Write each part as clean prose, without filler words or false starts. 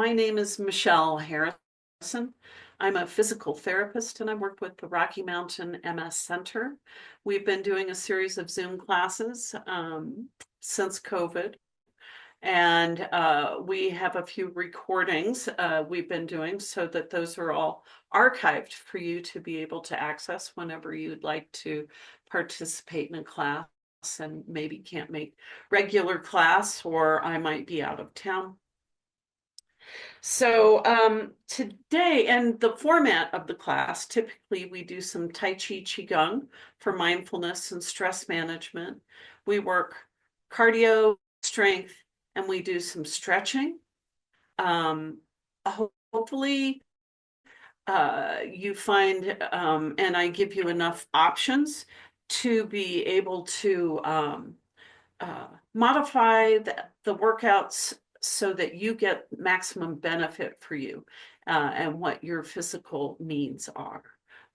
My name is Michele Harrison. I'm a physical therapist and I work with the Rocky Mountain MS Center. We've been doing a series of Zoom classes since COVID, and we have a few recordings we've been doing so that those are all archived for you to be able to access whenever you'd like to participate in a class and maybe can't make regular class, or I might be out of town. So today, and the format of the class, typically we do some Tai Chi Qigong for mindfulness and stress management. We work cardio, strength, and we do some stretching. Um, Hopefully, you find, and I give you enough options to be able to modify the workouts so that you get maximum benefit for you and what your physical needs are.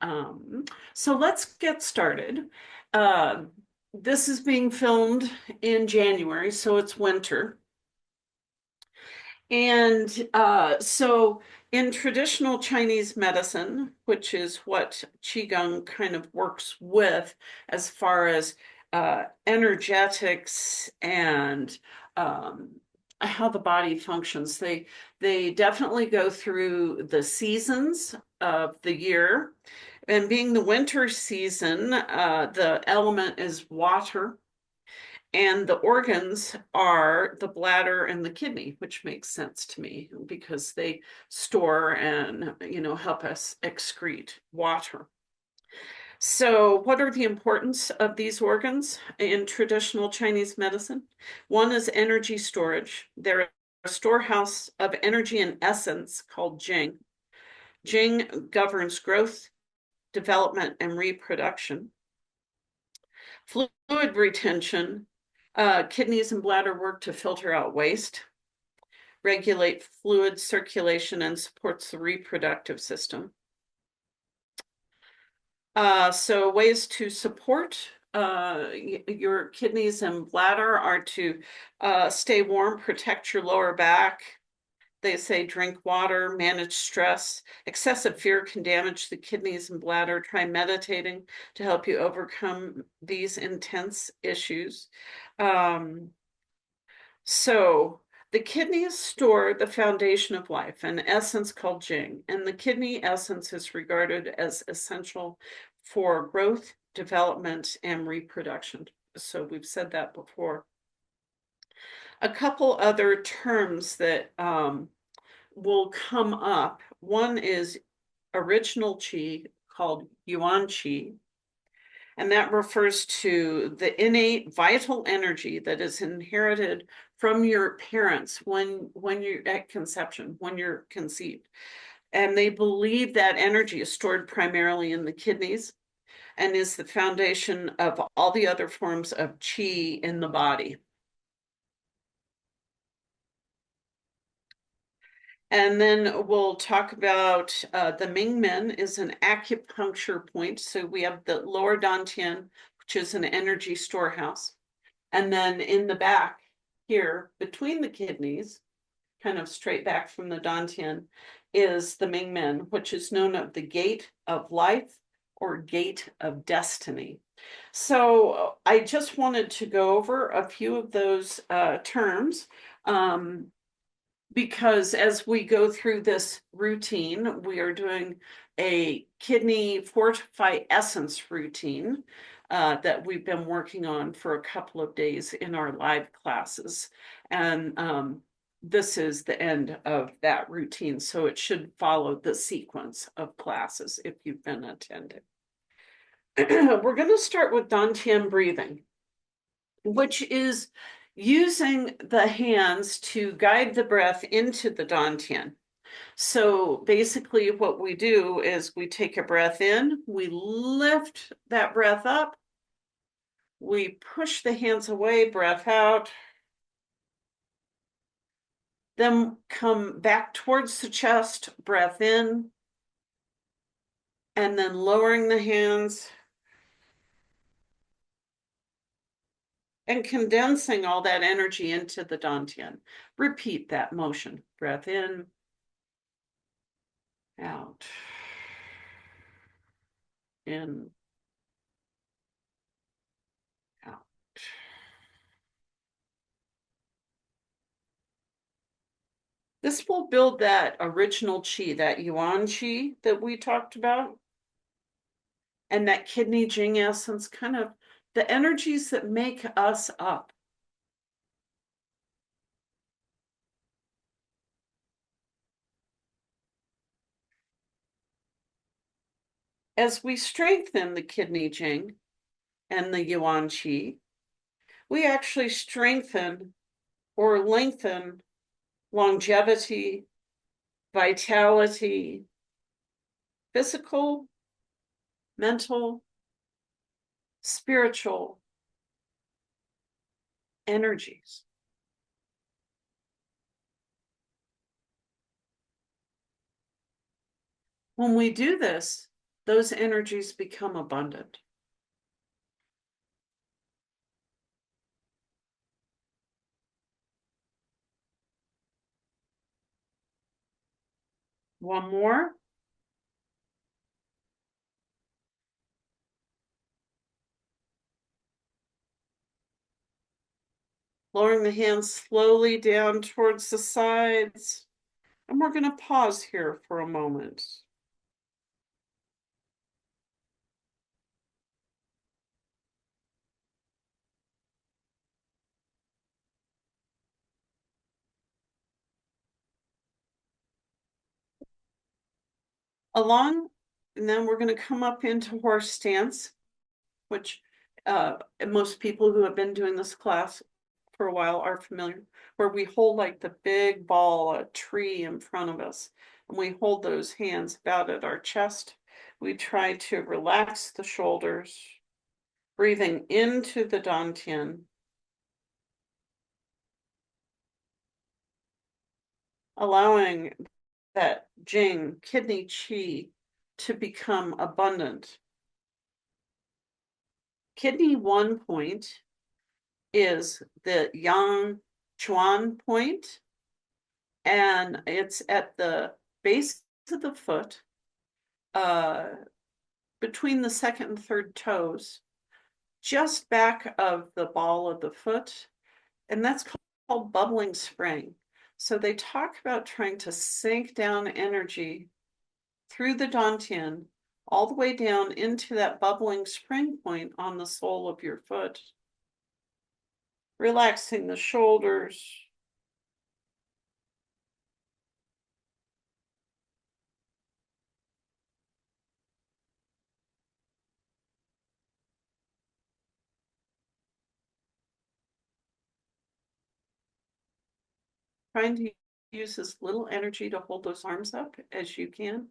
Um, so let's get started. Uh, this is being filmed in January, so it's winter. And so in traditional Chinese medicine, which is what Qigong kind of works with as far as energetics and how the body functions, they definitely go through the seasons of the year. And being the winter season, the element is water. And the organs are the bladder and the kidney, which makes sense to me because they store and, help us excrete water. So, what are the importance of these organs in traditional Chinese medicine? One is energy storage. They're a storehouse of energy and essence called Jing. Jing governs growth, development, and reproduction. Fluid retention. Kidneys and bladder work to filter out waste, regulate fluid circulation, and supports the reproductive system. So ways to support your kidneys and bladder are to stay warm, protect your lower back. They say drink water, manage stress. Excessive fear can damage the kidneys and bladder. Try meditating to help you overcome these intense issues. So the kidneys store the foundation of life, an essence called Jing, and the kidney essence is regarded as essential for growth, development, and reproduction. So we've said that before. A couple other terms that will come up. One is original qi called yuan qi, and that refers to the innate vital energy that is inherited from your parents when you're at conception, when you're conceived. And they believe that energy is stored primarily in the kidneys and is the foundation of all the other forms of qi in the body. And then we'll talk about the Mingmen is an acupuncture point. So we have the lower dantian, which is an energy storehouse. And then in the back here, between the kidneys, kind of straight back from the dantian, is the Mingmen, which is known as the gate of life or gate of destiny. So I just wanted to go over a few of those terms. Because as we go through this routine, we are doing a kidney fortify essence routine that we've been working on for a couple of days in our live classes. And this is the end of that routine. So it should follow the sequence of classes if you've been attending. We're going to start with Dantian breathing, which is using the hands to guide the breath into the dantian. So basically what we do is we take a breath in, we lift that breath up, we push the hands away, breath out, then come back towards the chest, breath in, and then lowering the hands and condensing all that energy into the dantian. Repeat that motion. Breath in, out, in, out. This will build that original chi, that yuan chi that we talked about, and that kidney jing essence, kind of the energies that make us up. As we strengthen the kidney jing and the yuan qi, we actually strengthen or lengthen longevity, vitality, physical, mental, spiritual energies. When we do this, those energies become abundant. One more. Lowering the hands slowly down towards the sides. And we're going to pause here for a moment. And then we're going to come up into horse stance, which most people who have been doing this class for a while are familiar, where we hold like the big ball, a tree in front of us, and we hold those hands about at our chest. We try to relax the shoulders, breathing into the dantian, allowing that jing, kidney qi, to become abundant. Kidney 1 point is the yang chuan point, and it's at the base of the foot, between the second and third toes, just back of the ball of the foot, and that's called bubbling spring. So they talk about trying to sink down energy through the dantian all the way down into that bubbling spring point on the sole of your foot, relaxing the shoulders, trying to use as little energy to hold those arms up as you can.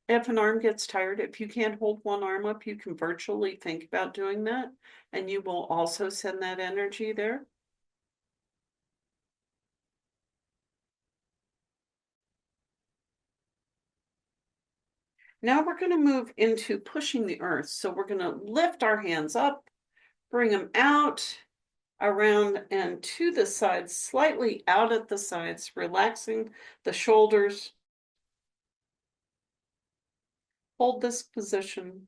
If an arm gets tired, if you can't hold one arm up, you can virtually think about doing that, and you will also send that energy there. Now we're going to move into pushing the earth. So we're going to lift our hands up, bring them out, around and to the sides, slightly out at the sides, relaxing the shoulders. Hold this position.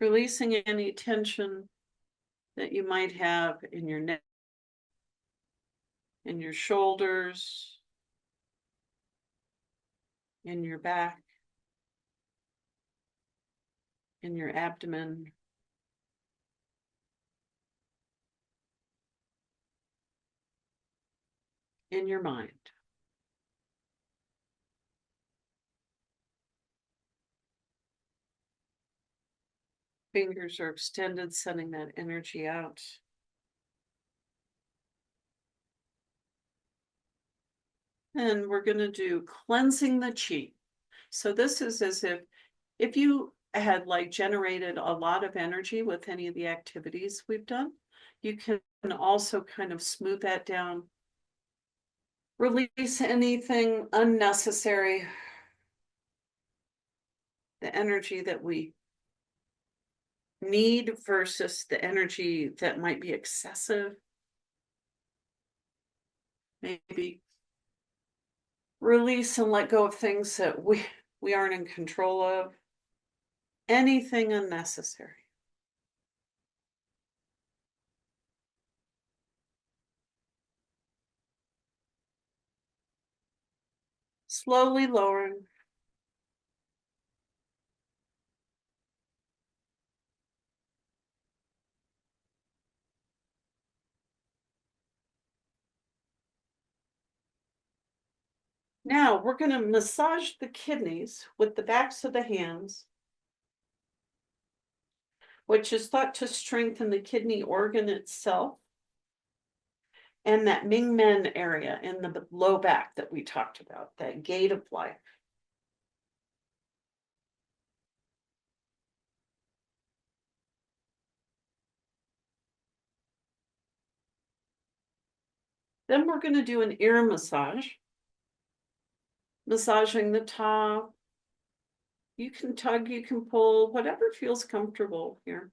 Releasing any tension that you might have in your neck, in your shoulders, in your back, in your abdomen. In your mind. Fingers are extended, sending that energy out. And we're going to do cleansing the chi. So this is as if you had like generated a lot of energy with any of the activities we've done, you can also kind of smooth that down, release anything unnecessary, the energy that we need versus the energy that might be excessive. Maybe release and let go of things that we aren't in control of. Anything unnecessary. Slowly lowering. Now we're going to massage the kidneys with the backs of the hands, which is thought to strengthen the kidney organ itself and that Ming Men area in the low back that we talked about, that gate of life. Then we're going to do an ear massage, massaging the top. You can tug, you can pull, whatever feels comfortable here.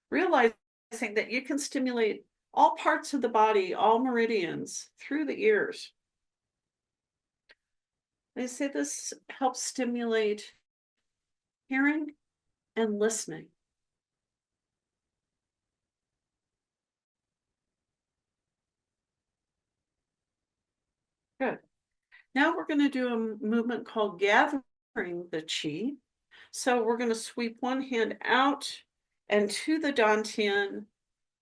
Realizing that you can stimulate all parts of the body, all meridians through the ears. They say this helps stimulate hearing and listening. Good. Now we're going to do a movement called gathering the chi. So we're going to sweep one hand out and to the dantian,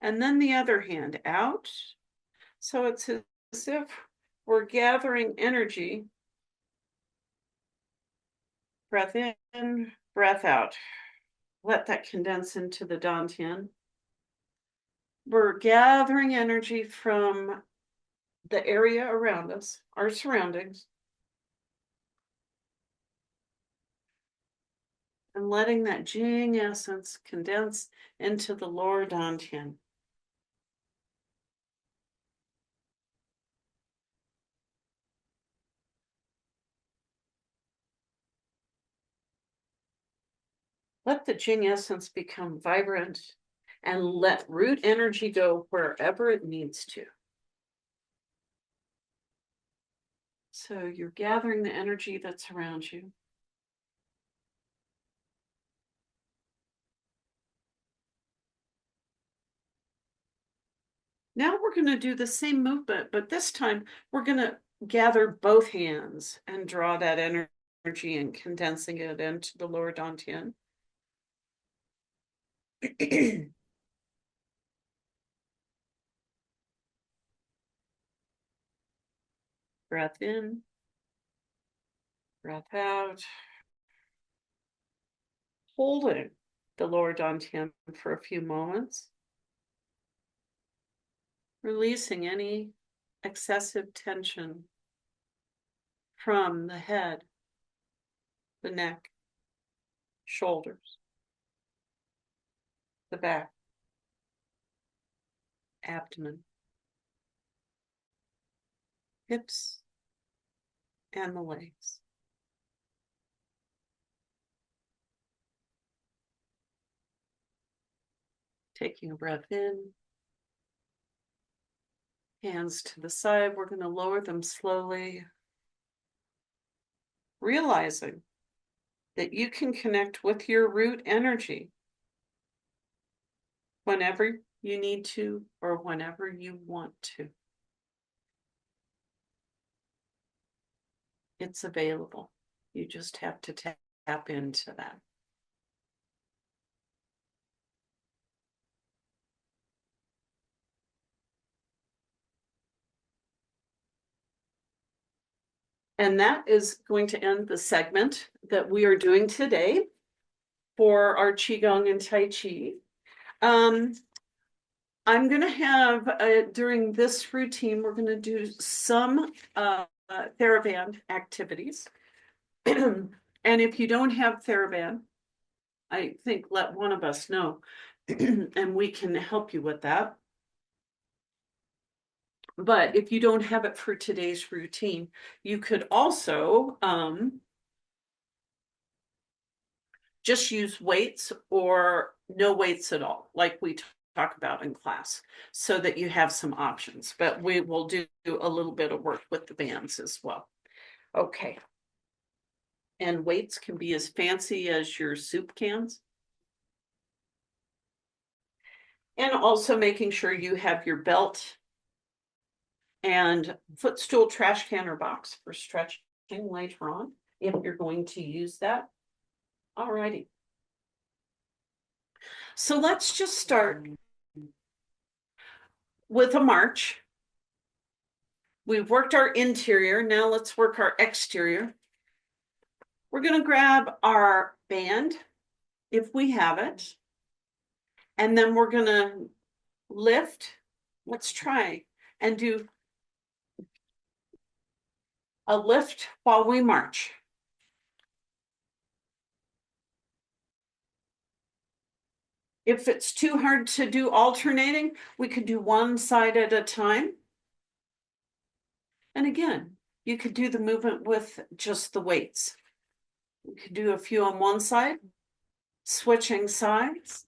and then the other hand out. So it's as if we're gathering energy. Breath in, breath out. Let that condense into the dantian. We're gathering energy from the area around us, our surroundings, and letting that Jing essence condense into the lower dantian. Let the Jing essence become vibrant and let root energy go wherever it needs to. So you're gathering the energy that's around you. Now we're going to do the same movement, but this time we're going to gather both hands and draw that energy and condensing it into the lower dantian. Breath in, breath out. Holding the lower dantian for a few moments. Releasing any excessive tension from the head, the neck, shoulders, the back, abdomen, hips, and the legs. Taking a breath in, hands to the side. We're going to lower them slowly, realizing that you can connect with your root energy whenever you need to or whenever you want to. It's available. You just have to tap into that. And that is going to end the segment that we are doing today for our Qigong and Tai Chi. I'm going to have, during this routine, we're going to do some TheraBand activities. And if you don't have TheraBand, I think let one of us know and we can help you with that. But if you don't have it for today's routine, you could also just use weights or no weights at all, like we talk about in class so that you have some options, but we will do a little bit of work with the bands as well. Okay. And weights can be as fancy as your soup cans. And also making sure you have your belt and footstool, trash can, or box for stretching later on, if you're going to use that. All righty. So let's just start with a march. We've worked our interior. Now let's work our exterior. We're going to grab our band, if we have it, and then we're going to lift. Let's try and do a lift while we march. If it's too hard to do alternating, we could do one side at a time. And again, you could do the movement with just the weights. We could do a few on one side, switching sides.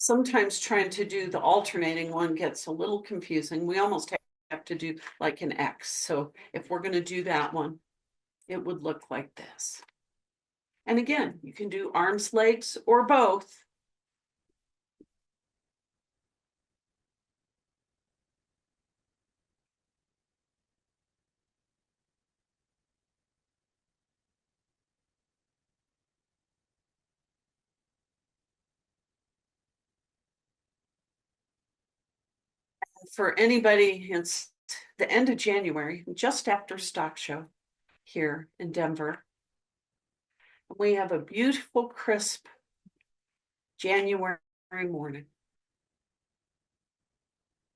Sometimes trying to do the alternating one gets a little confusing. We almost have to do like an X. So if we're going to do that one, it would look like this. And again, you can do arms, legs, or both. For anybody, it's the end of January, just after stock show here in Denver. We have a beautiful, crisp January morning.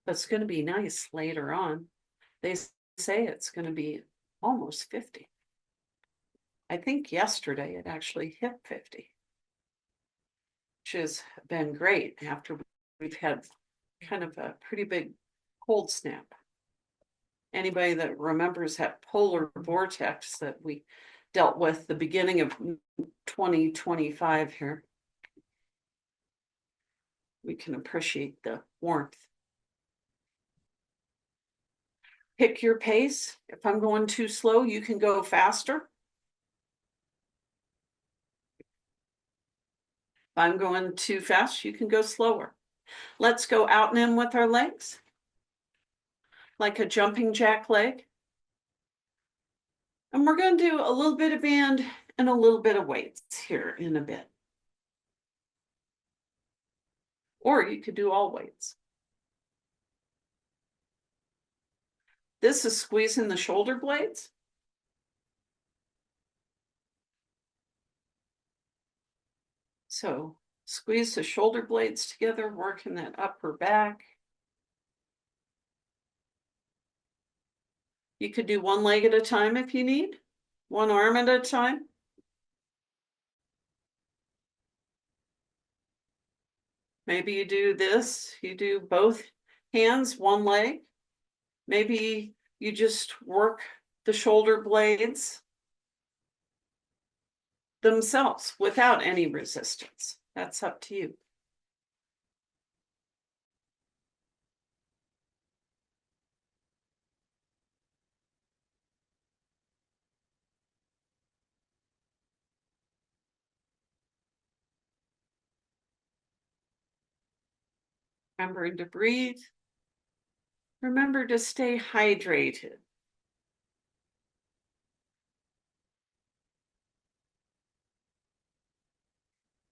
It's going to be nice later on. They say it's going to be almost 50. I think yesterday it actually hit 50, which has been great after we've had kind of a pretty big cold snap. Anybody that remembers that polar vortex that we dealt with the beginning of 2025 here, we can appreciate the warmth. Pick your pace. If I'm going too slow, you can go faster. If I'm going too fast, you can go slower. Let's go out and in with our legs, like a jumping jack leg. And we're going to do a little bit of band and a little bit of weights here in a bit. Or you could do all weights. This is squeezing the shoulder blades. So squeeze the shoulder blades together, working that upper back. You could do one leg at a time if you need, one arm at a time. Maybe you do this, you do both hands, one leg. Maybe you just work the shoulder blades themselves without any resistance. That's up to you. Remember to breathe. Remember to stay hydrated.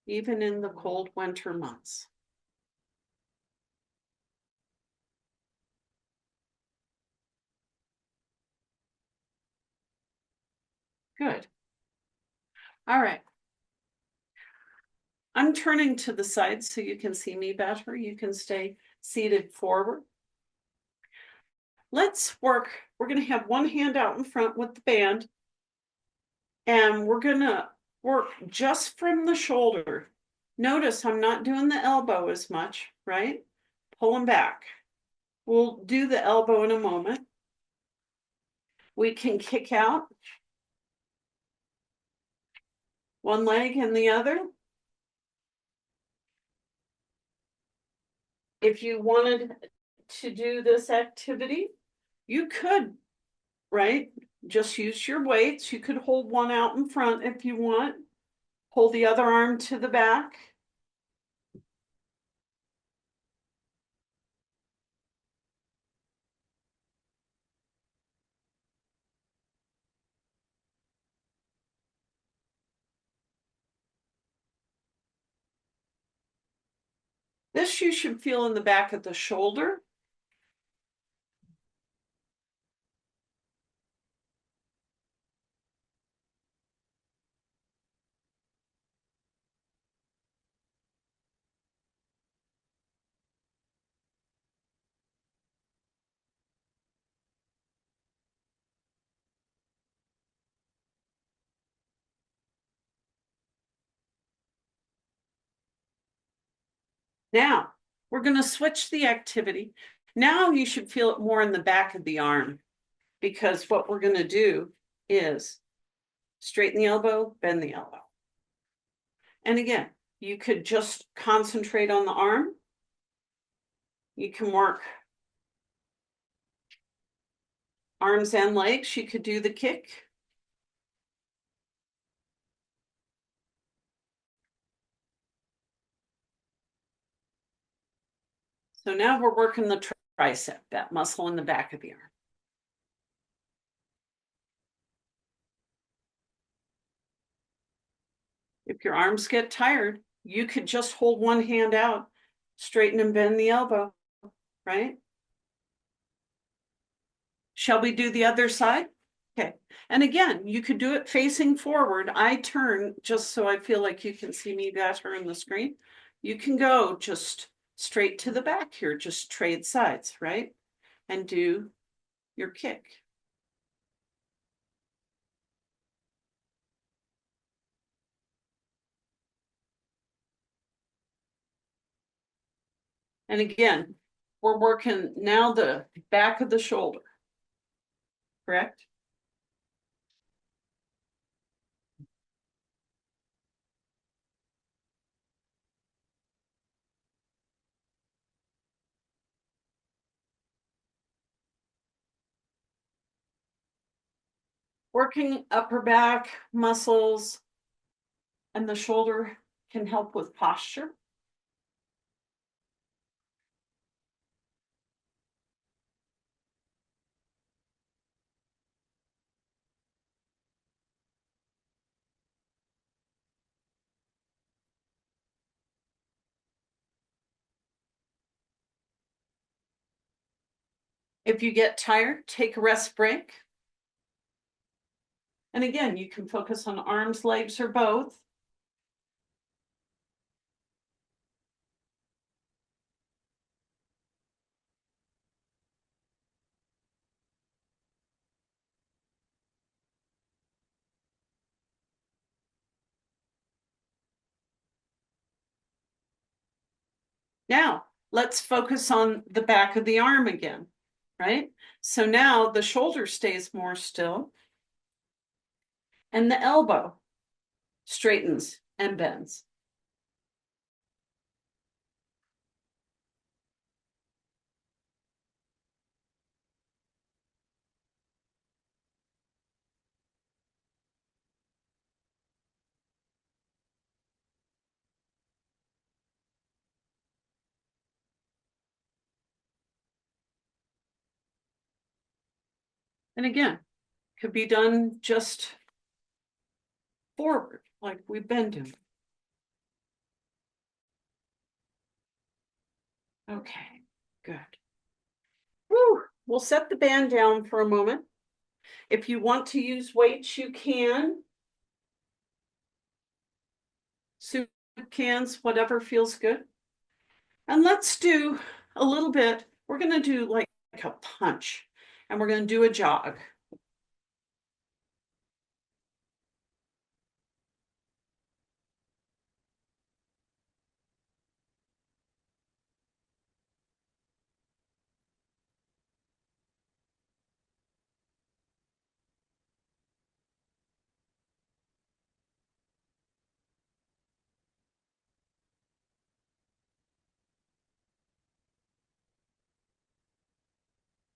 Even in the cold winter months. Good. All right. I'm turning to the side so you can see me better. You can stay seated forward. Let's work. We're going to have one hand out in front with the band. And we're going to work just from the shoulder Notice I'm not doing the elbow as much, right? Pull them back. We'll do the elbow in a moment. We can kick out one leg and the other. If you wanted to do this activity, you could, right? Just use your weights. You could hold one out in front if you want. Hold the other arm to the back. This you should feel in the back of the shoulder. Now, we're going to switch the activity. Now you should feel it more in the back of the arm, because what we're going to do is straighten the elbow, bend the elbow. And again, you could just concentrate on the arm. You can work arms and legs. You could do the kick. So now we're working the tricep, that muscle in the back of the arm. If your arms get tired, you could just hold one hand out, straighten and bend the elbow, right? Shall we do the other side? Okay. And again, you could do it facing forward. I turn just so I feel like you can see me better on the screen. You can go just straight to the back here, just trade sides, right? And do your kick. And again, we're working now the back of the shoulder, correct? Working upper back muscles and the shoulder can help with posture. If you get tired, take a rest break. And again, you can focus on arms, legs, or both. Now, let's focus on the back of the arm again, right? So now the shoulder stays more still and the elbow straightens and bends. And again, could be done just forward like we've been doing. Okay, good. Whew. We'll set the band down for a moment. If you want to use weights, you can. Soup cans, whatever feels good. And let's do a little bit. We're going to do like a punch and we're going to do a jog.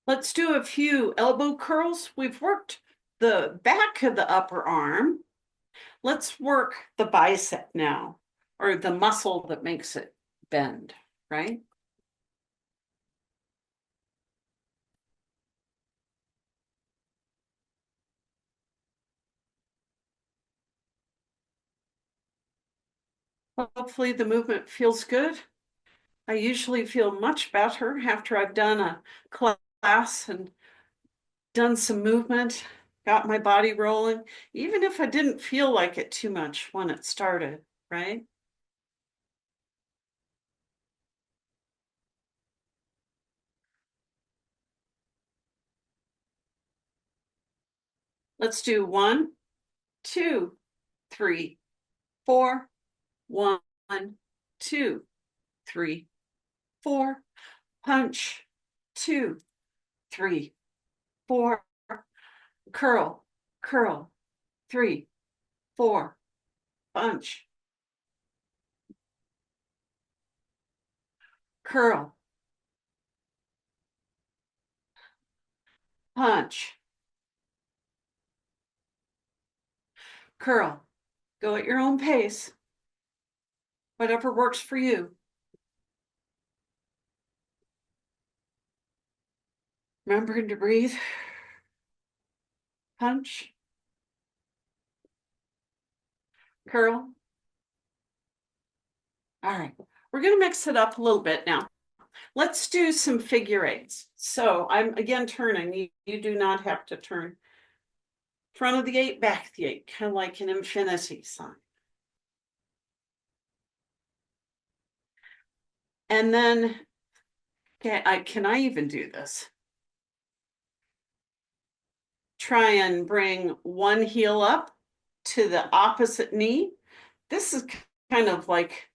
Let's do a few elbow curls. We've worked the back of the upper arm. Let's work the bicep now, or the muscle that makes it bend, right? Hopefully the movement feels good. I usually feel much better after I've done a class and done some movement, got my body rolling, even if I didn't feel like it too much when it started, right? Let's do 1, 2, 3, 4, 1, 2, 3, 4, punch, 2, 3, 4, curl, curl, 3, 4, punch, curl, punch, curl. Go at your own pace, whatever works for you. Remembering to breathe, punch, curl. All right, we're going to mix it up a little bit now. Let's do some figure eights. So I'm again turning. You do not have to turn. Front of the eight, back of the eight, kind of like an infinity sign. And then, okay, can I even do this? Try and bring one heel up to the opposite knee. This is kind of like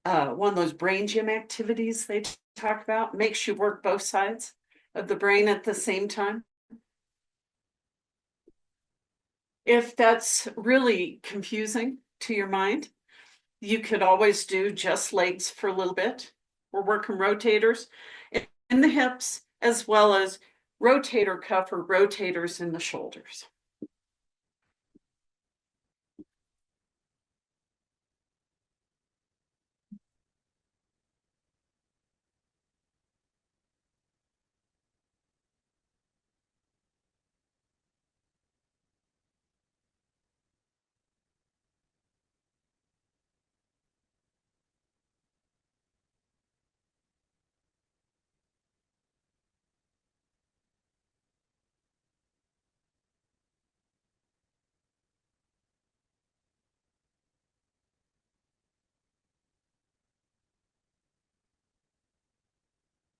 one of those brain gym activities they talk about. Makes you work both sides of the brain at the same time. If that's really confusing to your mind, you could always do just legs for a little bit. We're working rotators in the hips as well as rotator cuff or rotators in the shoulders.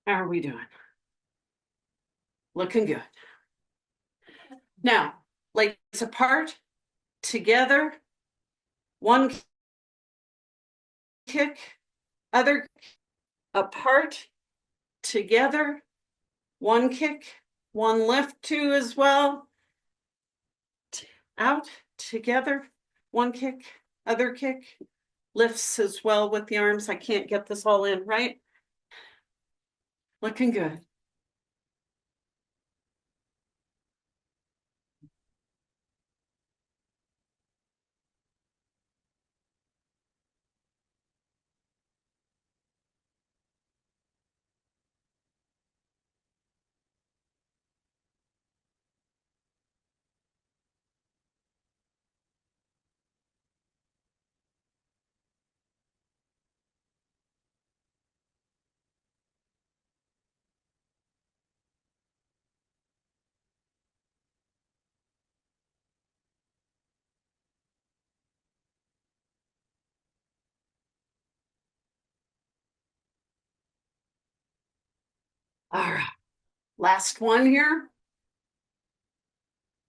How are we doing? Looking good. Now, legs apart, together, one kick, other apart, together, one kick, one lift, two as well, out, together, one kick, other kick, lifts as well with the arms. I can't get this all in, right? Looking good. All right, last one here.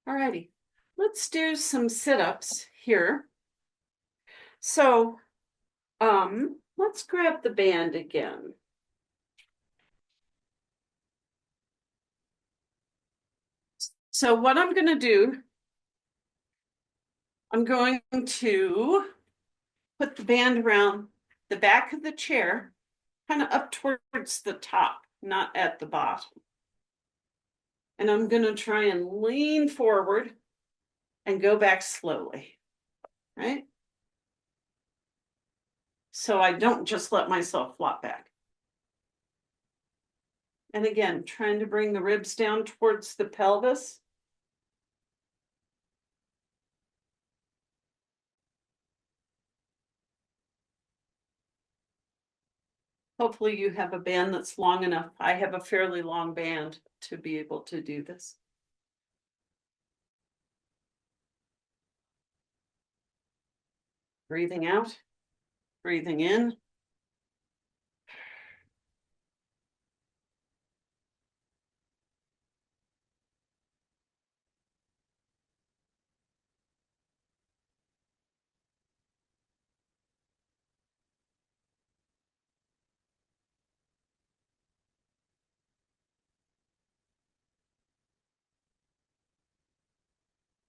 All righty, let's do some sit-ups here. So, let's grab the band again. So what I'm going to do, I'm going to put the band around the back of the chair, kind of up towards the top, not at the bottom. And I'm going to try and lean forward and go back slowly, right? So I don't just let myself flop back. And again, trying to bring the ribs down towards the pelvis. Hopefully you have a band that's long enough. I have a fairly long band to be able to do this. Breathing out, breathing in.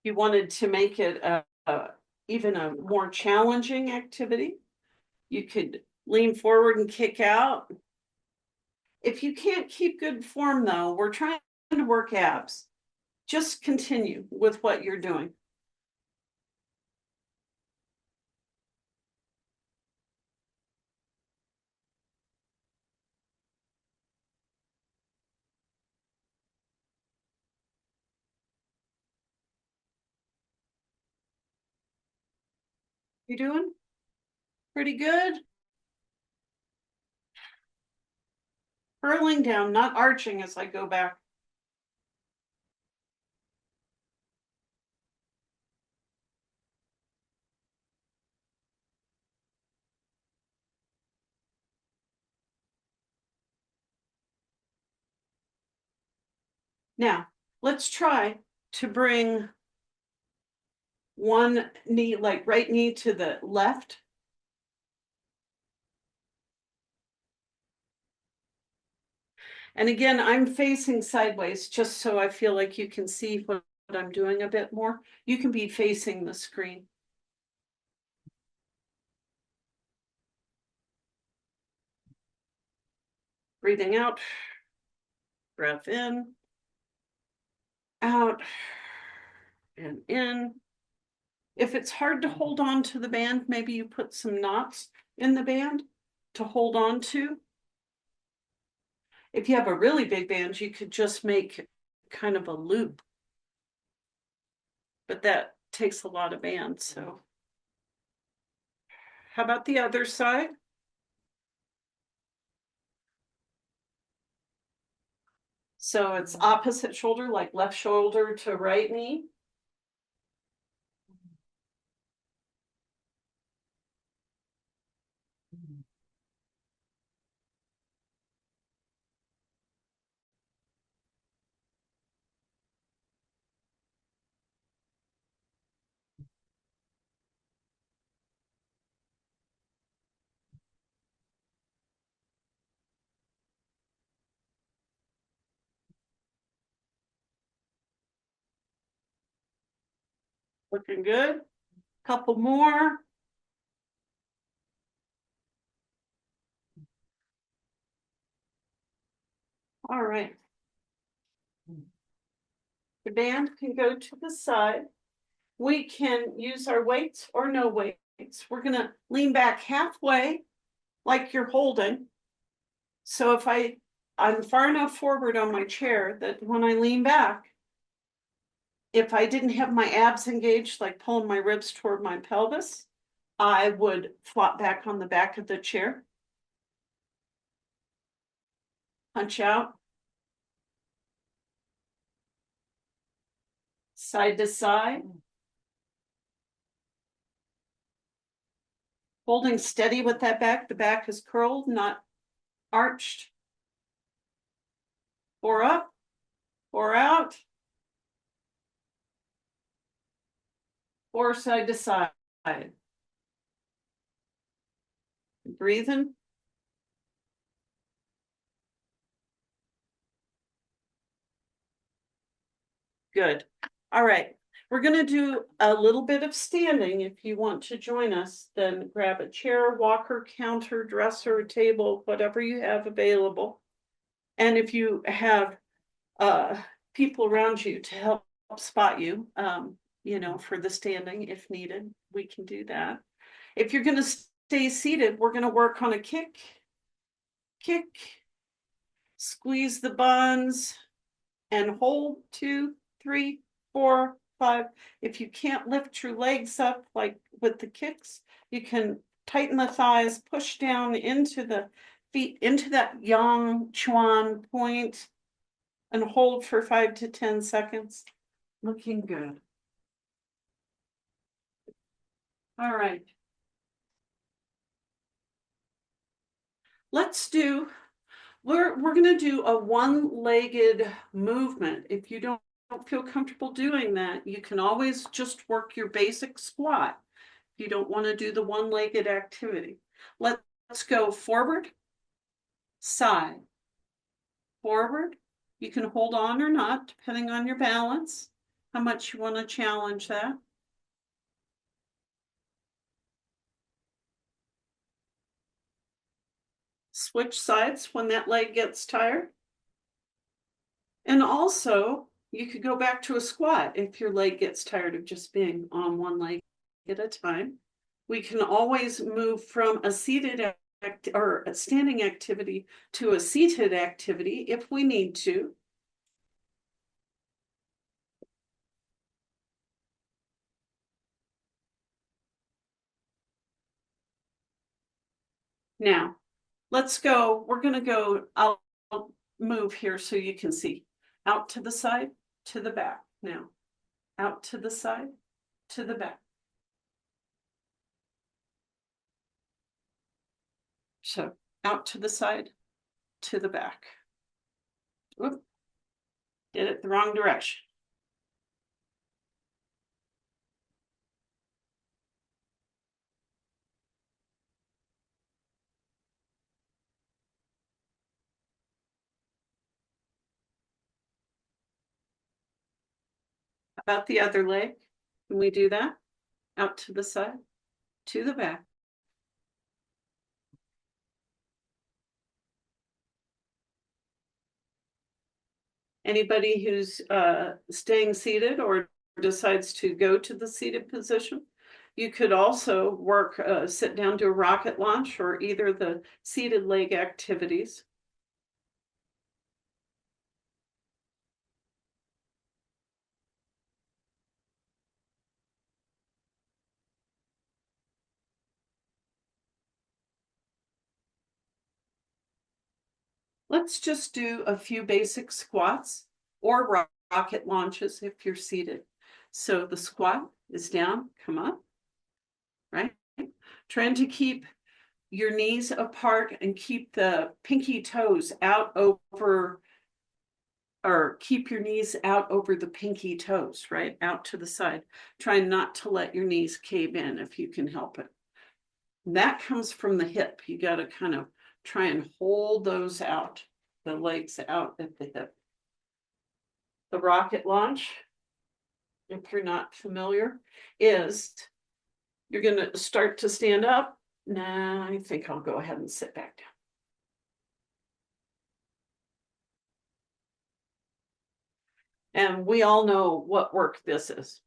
You wanted to make it even a more challenging activity, you could lean forward and kick out. If you can't keep good form though, we're trying to work abs. Just continue with what you're doing. You doing pretty good? Curling down, not arching as I go back. Now, let's try to bring one knee, like right knee to the left. And again, I'm facing sideways just so I feel like you can see what I'm doing a bit more. You can be facing the screen. Breathing out, breath in, out, and in. If it's hard to hold on to the band, maybe you put some knots in the band to hold on to. If you have a really big band, you could just make kind of a loop, but that takes a lot of band. So how about the other side? So it's opposite shoulder, like left shoulder to right knee. Looking good. Couple more. All right. The band can go to the side. We can use our weights or no weights. We're gonna lean back halfway like you're holding. So if I'm far enough forward on my chair that when I lean back, if I didn't have my abs engaged, like pulling my ribs toward my pelvis, I would flop back on the back of the chair. Punch out. Side to side. Holding steady with that back. The back is curled, not arched. Or up, or out, or side to side. Breathing. Good. All right. We're going to do a little bit of standing. If you want to join us, then grab a chair, walker, counter, dresser, table, whatever you have available. And if you have people around you to help spot you, you know, for the standing if needed. We can do that. If you're going to stay seated, we're going to work on a kick, squeeze the buns, and hold 2, 3, 4, 5. If you can't lift your legs up like with the kicks, you can tighten the thighs, push down into the feet, into that yang chuan point, and hold for 5 to 10 seconds. Looking good. All right. We're going to do a one-legged movement. If you don't feel comfortable doing that, you can always just work your basic squat. If you don't want to do the one-legged activity. Let's go forward, side, forward. You can hold on or not, depending on your balance, how much you want to challenge that. Switch sides when that leg gets tired. And also, you could go back to a squat if your leg gets tired of just being on one leg at a time. We can always move from a seated or a standing activity to a seated activity if we need to. Now, let's go. We're going to go. I'll move here so you can see. Out to the side, to the back. Now, out to the side, to the back. So, out to the side, to the back. Whoop. Did it the wrong direction. About the other leg. Can we do that? Out to the side, to the back. Anybody who's staying seated or decides to go to the seated position, you could also work, sit down, do a rocket launch or either the seated leg activities. Let's just do a few basic squats or rocket launches if you're seated. So the squat is down, come up, right? Trying to keep your knees apart and keep the pinky toes out over, or keep your knees out over the pinky toes, right? Out to the side. Try not to let your knees cave in if you can help it. That comes from the hip. You got to kind of try and hold those out, the legs out at the hip. The rocket launch, if you're not familiar, is you're going to start to stand up. Nah, I think I'll go ahead and sit back down. And we all know what work this is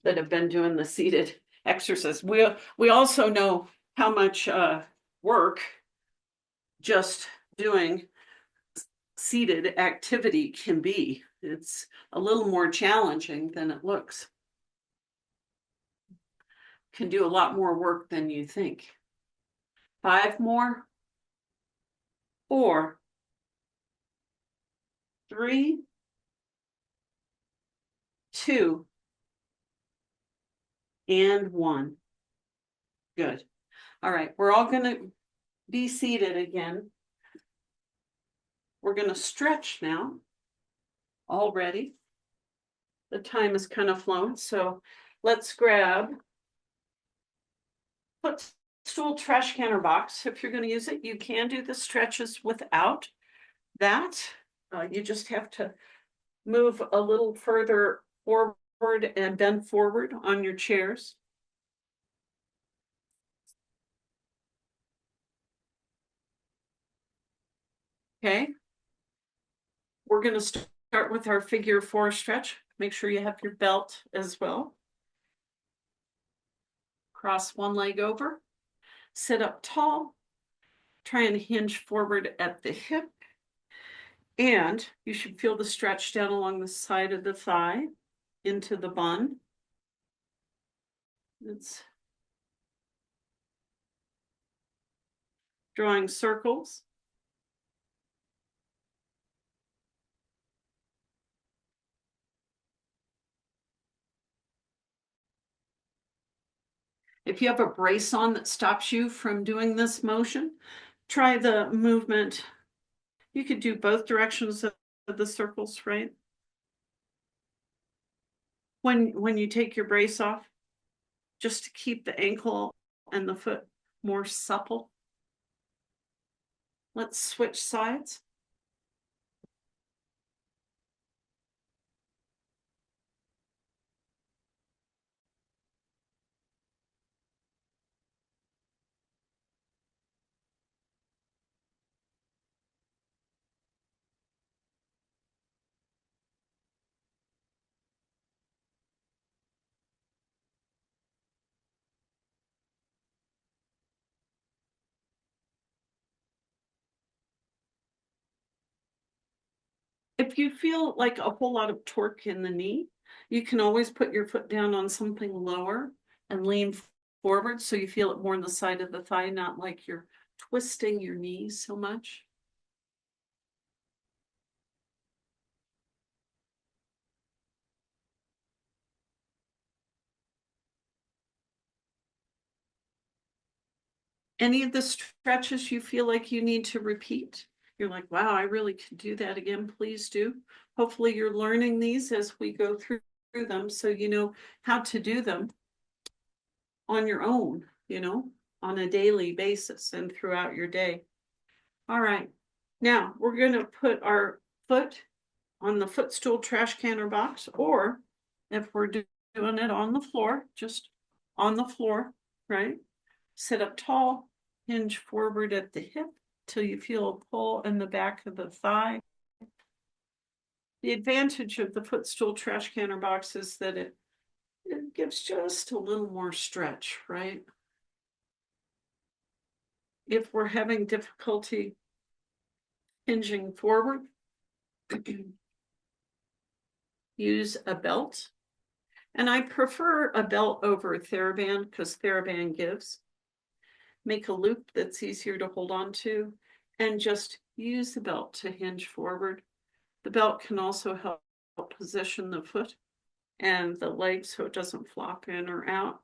that have been doing the seated exercise. We also know how much work just doing seated activity can be. It's a little more challenging than it looks. Can do a lot more work than you think. 5 more. 4, 3, 2, and 1. Good. All right, we're all going to be seated again. We're going to stretch now. Already. The time has kind of flown, so let's grab footstool, trash can, or box. If you're going to use it, you can do the stretches without that. You just have to move a little further forward and bend forward on your chairs. Okay. we're going to start with our figure 4 stretch. Make sure you have your belt as well. Cross one leg over, sit up tall, try and hinge forward at the hip. And you should feel the stretch down along the side of the thigh into the bun. It's drawing circles. If you have a brace on that stops you from doing this motion, try the movement. You could do both directions of the circles, right? When you take your brace off, just to keep the ankle and the foot more supple. Let's switch sides. If you feel like a whole lot of torque in the knee, you can always put your foot down on something lower and lean forward so you feel it more on the side of the thigh, not like you're twisting your knees so much. Any of the stretches you feel like you need to repeat? You're like, wow, I really could do that again. Please do. Hopefully you're learning these as we go through them so you know how to do them on your own, on a daily basis and throughout your day. All right. Now we're going to put our foot on the footstool, trash can, or box, or if we're doing it on the floor, just on the floor, right? Sit up tall, hinge forward at the hip till you feel a pull in the back of the thigh. The advantage of the footstool, trash can, or box is that it gives just a little more stretch, right? If we're having difficulty hinging forward, use a belt. And I prefer a belt over a TheraBand because TheraBand gives. Make a loop that's easier to hold on to and just use the belt to hinge forward. The belt can also help position the foot and the leg so it doesn't flop in or out.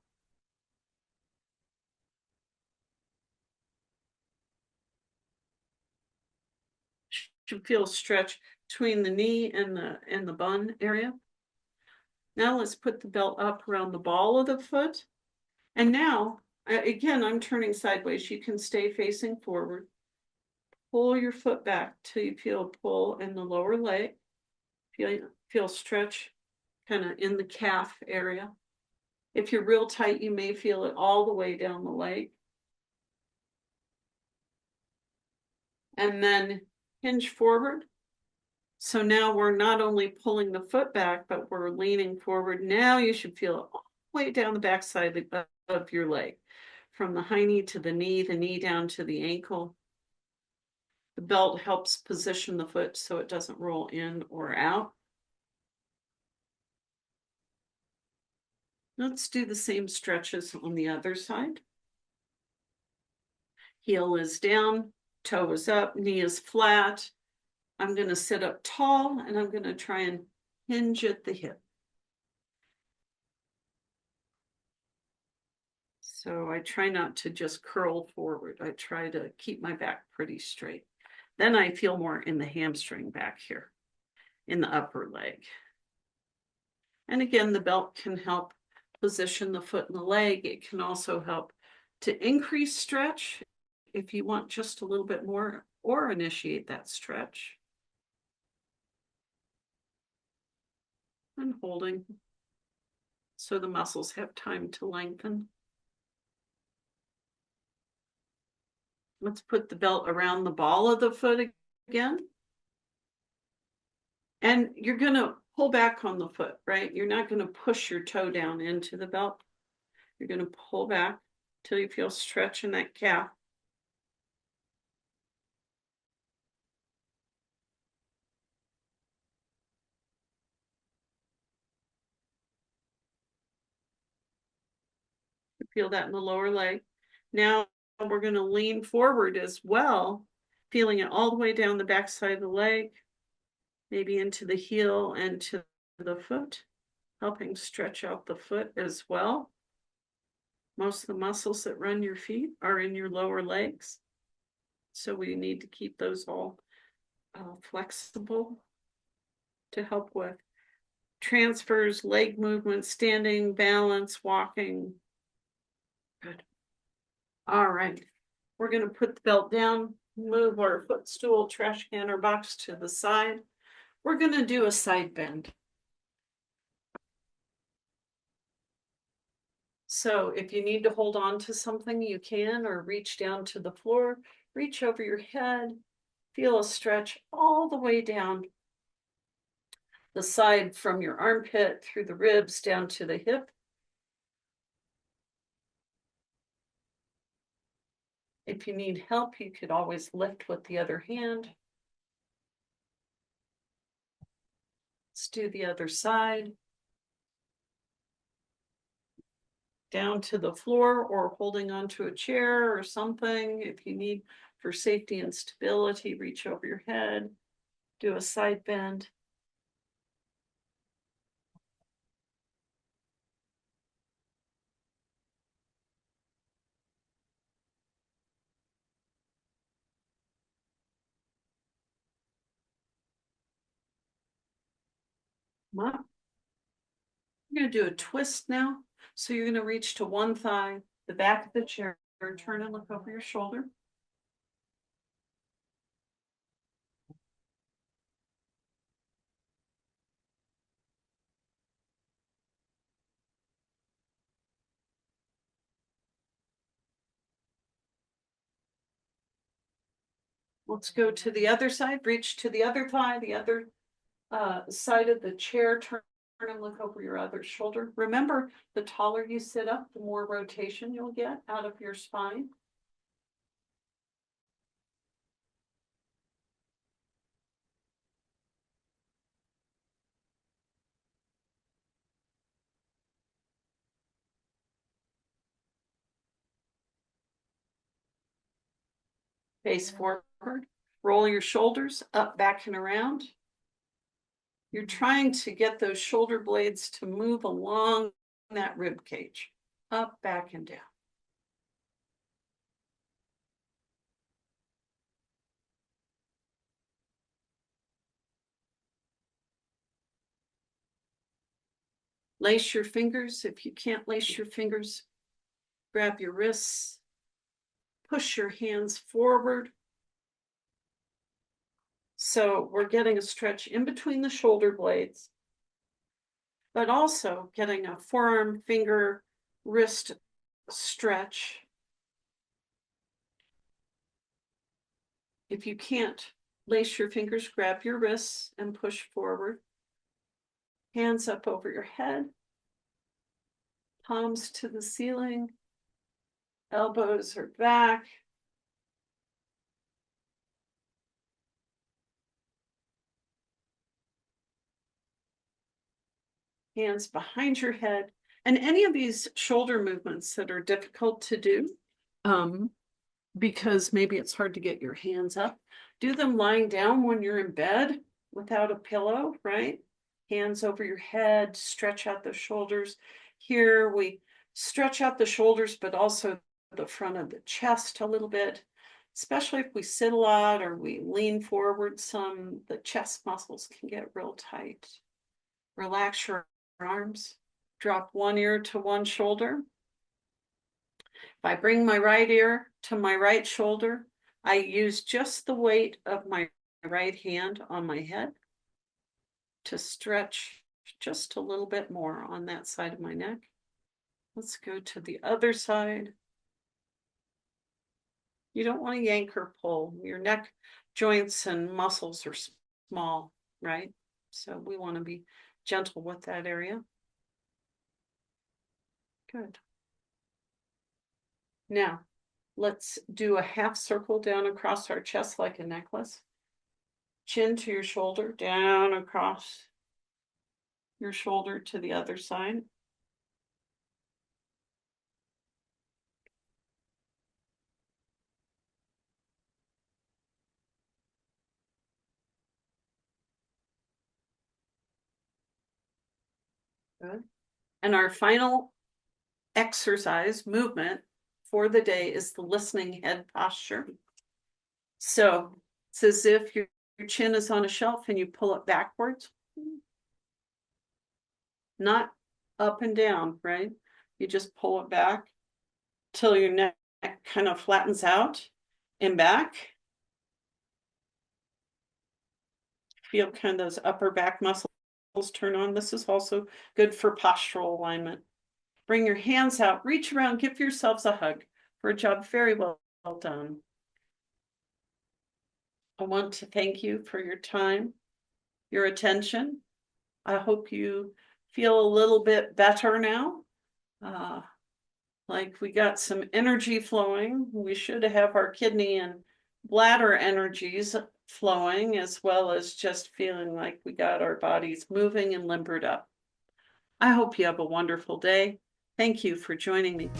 Should feel stretch between the knee and the bun area. Now let's put the belt up around the ball of the foot. And now, again, I'm turning sideways. You can stay facing forward. Pull your foot back till you feel a pull in the lower leg. Feel stretch kind of in the calf area. If you're real tight, you may feel it all the way down the leg. And then hinge forward. So now we're not only pulling the foot back, but we're leaning forward. Now you should feel it all the way down the backside of your leg, from the high knee to the knee down to the ankle. The belt helps position the foot so it doesn't roll in or out. Let's do the same stretches on the other side. Heel is down, toe is up, knee is flat. I'm going to sit up tall and I'm going to try and hinge at the hip. So I try not to just curl forward. I try to keep my back pretty straight. Then I feel more in the hamstring back here, in the upper leg. And again, the belt can help position the foot and the leg. It can also help to increase stretch if you want just a little bit more, or initiate that stretch. And holding so the muscles have time to lengthen. Let's put the belt around the ball of the foot again. And you're going to pull back on the foot, right? You're not going to push your toe down into the belt. You're going to pull back till you feel stretch in that calf. You feel that in the lower leg. Now we're going to lean forward as well, feeling it all the way down the back side of the leg, maybe into the heel and to the foot, helping stretch out the foot as well. Most of the muscles that run your feet are in your lower legs. So we need to keep those all flexible to help with transfers, leg movement, standing, balance, walking. Good. All right. We're going to put the belt down, move our footstool, trash can, or box to the side. We're going to do a side bend. So if you need to hold on to something, you can, or reach down to the floor, reach over your head, feel a stretch all the way down the side from your armpit through the ribs down to the hip. If you need help, you could always lift with the other hand. Let's do the other side. Down to the floor or holding onto a chair or something. If you need for safety and stability, reach over your head, do a side bend. Well, you're going to do a twist now. So you're going to reach to one thigh, the back of the chair, turn and look over your shoulder. Let's go to the other side, reach to the other thigh, the other side of the chair, turn and look over your other shoulder. Remember, the taller you sit up, the more rotation you'll get out of your spine. Face forward, roll your shoulders up, back, and around. You're trying to get those shoulder blades to move along that rib cage, up, back, and down. Lace your fingers. If you can't lace your fingers, grab your wrists, push your hands forward. So we're getting a stretch in between the shoulder blades, but also getting a forearm, finger, wrist stretch. If you can't lace your fingers, grab your wrists and push forward. Hands up over your head, palms to the ceiling, elbows are back. Hands behind your head. And any of these shoulder movements that are difficult to do, because maybe it's hard to get your hands up, do them lying down when you're in bed without a pillow, right? Hands over your head, stretch out the shoulders. Here we stretch out the shoulders, but also the front of the chest a little bit, especially if we sit a lot or we lean forward some, the chest muscles can get real tight. Relax your arms, drop one ear to one shoulder. If I bring my right ear to my right shoulder, I use just the weight of my right hand on my head to stretch just a little bit more on that side of my neck. Let's go to the other side. You don't want to yank or pull. Your neck joints and muscles are small, right? So we want to be gentle with that area. Good. Now, let's do a half circle down across our chest like a necklace. Chin to your shoulder, down across your shoulder to the other side. Good. And our final exercise movement for the day is the listening head posture. So it's as if your chin is on a shelf and you pull it backwards, not up and down, right? You just pull it back till your neck kind of flattens out and back. Feel kind of those upper back muscles turn on. This is also good for postural alignment. Bring your hands out, reach around, give yourselves a hug for a job very well done. I want to thank you for your time, your attention. I hope you feel a little bit better now. Like we got some energy flowing. We should have our kidney and bladder energies flowing, as well as just feeling like we got our bodies moving and limbered up. I hope you have a wonderful day. Thank you for joining me.